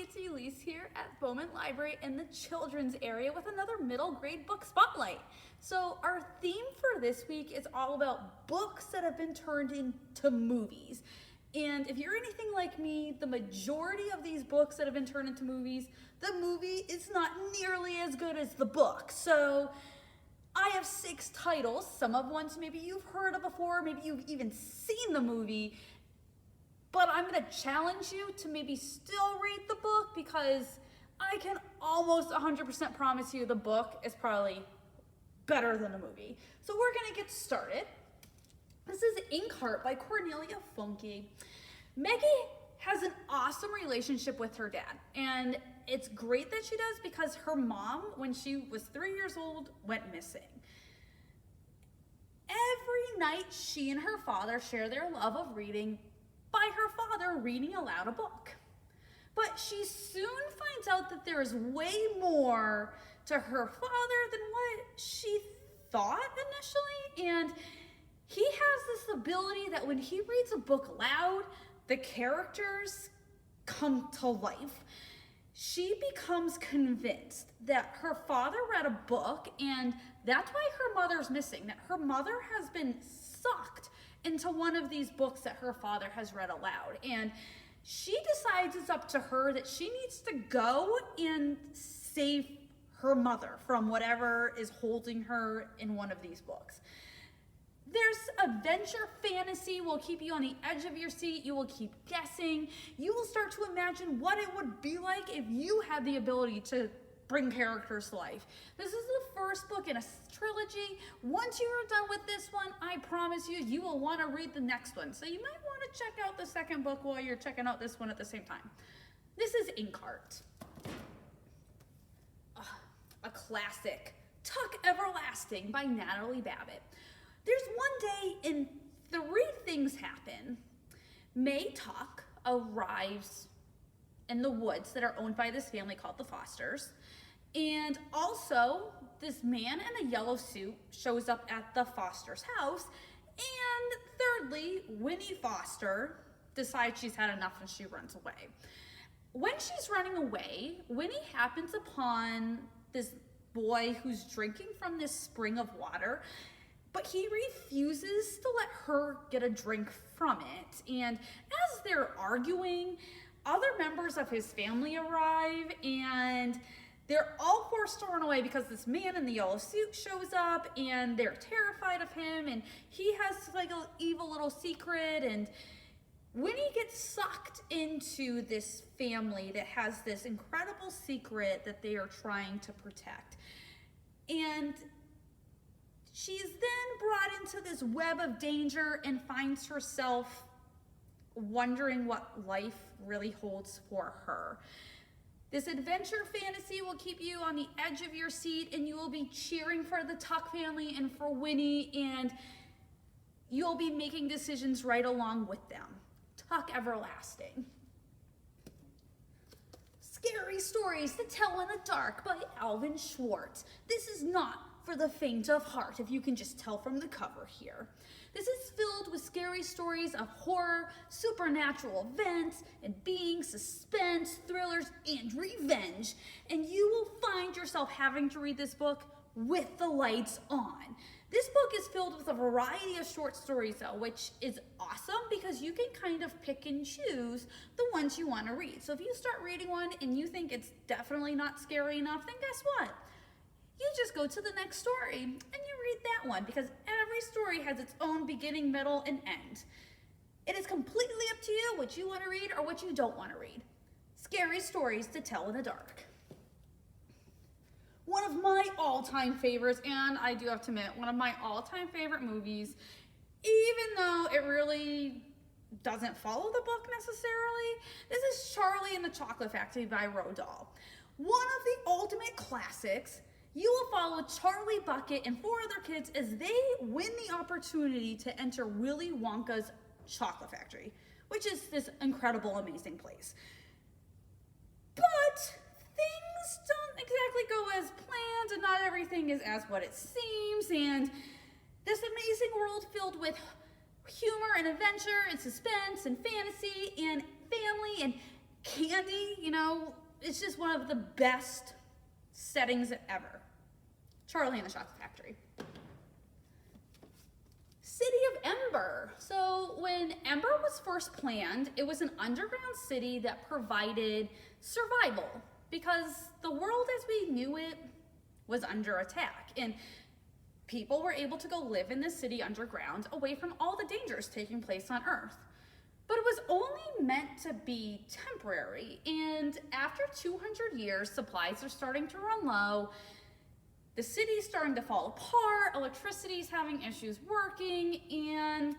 it's Elise here at Bowman Library in the children's area with another middle grade book spotlight. So our theme for this week is all about books that have been turned into movies. And if you're anything like me, the majority of these books that have been turned into movies, the movie is not nearly as good as the book. So I have 6 titles, some of ones maybe you've heard of before, maybe you've even seen the movie, but I'm gonna challenge you to maybe still read the book because I can almost 100% promise you the book is probably better than the movie. So we're gonna get started. This is Inkheart by Cornelia Funke. Maggie has an awesome relationship with her dad, and it's great that she does because her mom, when she was 3 years old, went missing. Every night, she and her father share their love of reading by her father reading aloud a book. But she soon finds out that there is way more to her father than what she thought initially, and he has this ability that when he reads a book aloud, the characters come to life. She becomes convinced that her father read a book and that's why her mother's missing, that her mother has been sucked into one of these books that her father has read aloud. And she decides it's up to her that she needs to go and save her mother from whatever is holding her in one of these books. There's adventure fantasy will keep you on the edge of your seat. You will keep guessing. You will start to imagine what it would be like if you had the ability to bring characters to life. This is the first book in a trilogy. Once you are done with this one, I promise you, you will want to read the next one. So you might want to check out the second book while you're checking out this one at the same time. This is Inkheart. A classic, Tuck Everlasting by Natalie Babbitt. There's one day and 3 things happen. May Tuck arrives in the woods that are owned by this family called the Fosters. And also, this man in a yellow suit shows up at the Foster's house. And thirdly, Winnie Foster decides she's had enough and she runs away. When she's running away, Winnie happens upon this boy who's drinking from this spring of water, but he refuses to let her get a drink from it. And as they're arguing, other members of his family arrive and they're all forced to run away because this man in the yellow suit shows up and they're terrified of him and he has like an evil little secret, and Winnie gets sucked into this family that has this incredible secret that they are trying to protect. And she's then brought into this web of danger and finds herself wondering what life really holds for her. This adventure fantasy will keep you on the edge of your seat and you will be cheering for the Tuck family and for Winnie, and you'll be making decisions right along with them. Tuck Everlasting. Scary Stories to Tell in the Dark by Alvin Schwartz. This is not for the faint of heart, if you can just tell from the cover here. This is filled with scary stories of horror, supernatural events, and beings, suspense, thrillers, and revenge. And you will find yourself having to read this book with the lights on. This book is filled with a variety of short stories though, which is awesome because you can kind of pick and choose the ones you want to read. So if you start reading one and you think it's definitely not scary enough, then guess what? You just go to the next story and you read that one because every story has its own beginning, middle, and end. It is completely up to you what you want to read or what you don't want to read. Scary Stories to Tell in the Dark. One of my all-time favorites, and I do have to admit, one of my all-time favorite movies, even though it really doesn't follow the book necessarily. This is Charlie and the Chocolate Factory by Roald Dahl. One of the ultimate classics. You will follow Charlie Bucket and 4 other kids as they win the opportunity to enter Willy Wonka's chocolate factory, which is this incredible, amazing place. But things don't exactly go as planned and not everything is as what it seems, and this amazing world filled with humor and adventure and suspense and fantasy and family and candy, it's just one of the best settings ever. Charlie and the Chocolate Factory. City of Ember. So when Ember was first planned, it was an underground city that provided survival because the world as we knew it was under attack, and people were able to go live in this city underground away from all the dangers taking place on Earth. But it was only meant to be temporary, and after 200 years, supplies are starting to run low. The city's starting to fall apart, electricity's having issues working, and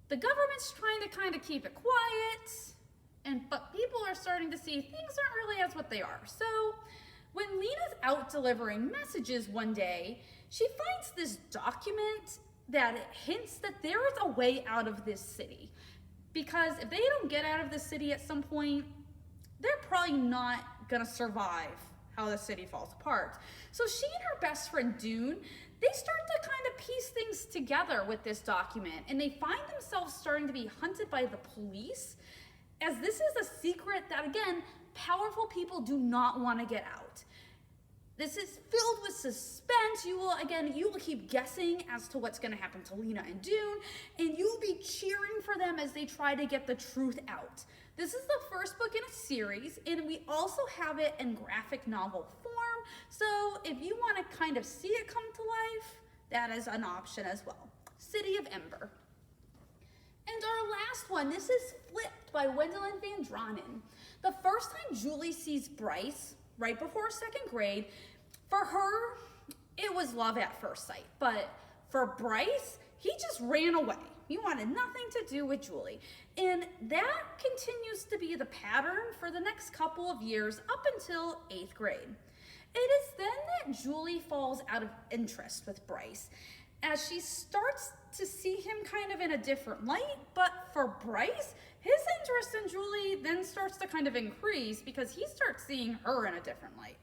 the government's trying to kind of keep it quiet, but people are starting to see things aren't really as what they are. So when Lena's out delivering messages one day, she finds this document that hints that there is a way out of this city. Because if they don't get out of the city at some point, they're probably not gonna survive how the city falls apart. So she and her best friend Dune, they start to kind of piece things together with this document, and they find themselves starting to be hunted by the police, as this is a secret that, again, powerful people do not want to get out. This is filled with suspense. You will keep guessing as to what's going to happen to Lena and Dune, and you'll be cheering for them as they try to get the truth out. This is the first book in a series, and we also have it in graphic novel form, so if you want to kind of see it come to life, that is an option as well. City of Ember. And our last one, this is Flipped by Wendelin Van Dranen. The first time Julie sees Bryce, right before second grade, for her, it was love at first sight. But for Bryce, he just ran away. He wanted nothing to do with Julie. And that continues to be the pattern for the next couple of years up until 8th grade. It is then that Julie falls out of interest with Bryce, as she starts to see him kind of in a different light. But for Bryce, his interest in Julie then starts to kind of increase because he starts seeing her in a different light.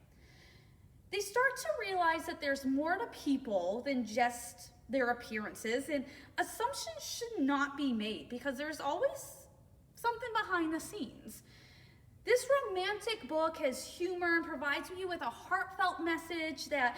They start to realize that there's more to people than just their appearances, and assumptions should not be made because there's always something behind the scenes. This romantic book has humor and provides you with a heartfelt message that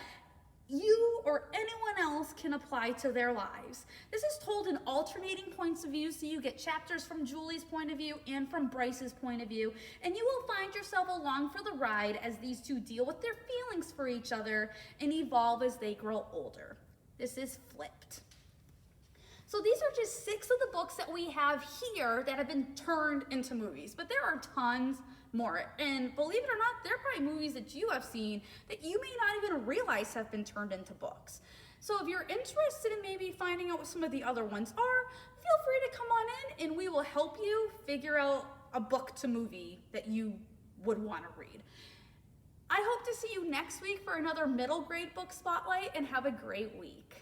you or anyone else can apply to their lives. This is told in alternating points of view, so you get chapters from Julie's point of view and from Bryce's point of view, and you will find yourself along for the ride as these two deal with their feelings for each other and evolve as they grow older. This is Flipped. So these are just 6 of the books that we have here that have been turned into movies, but there are tons more. And believe it or not, there are probably movies that you have seen that you may not even realize have been turned into books. So if you're interested in maybe finding out what some of the other ones are, feel free to come on in and we will help you figure out a book to movie that you would want to read. I hope to see you next week for another middle grade book spotlight, and have a great week.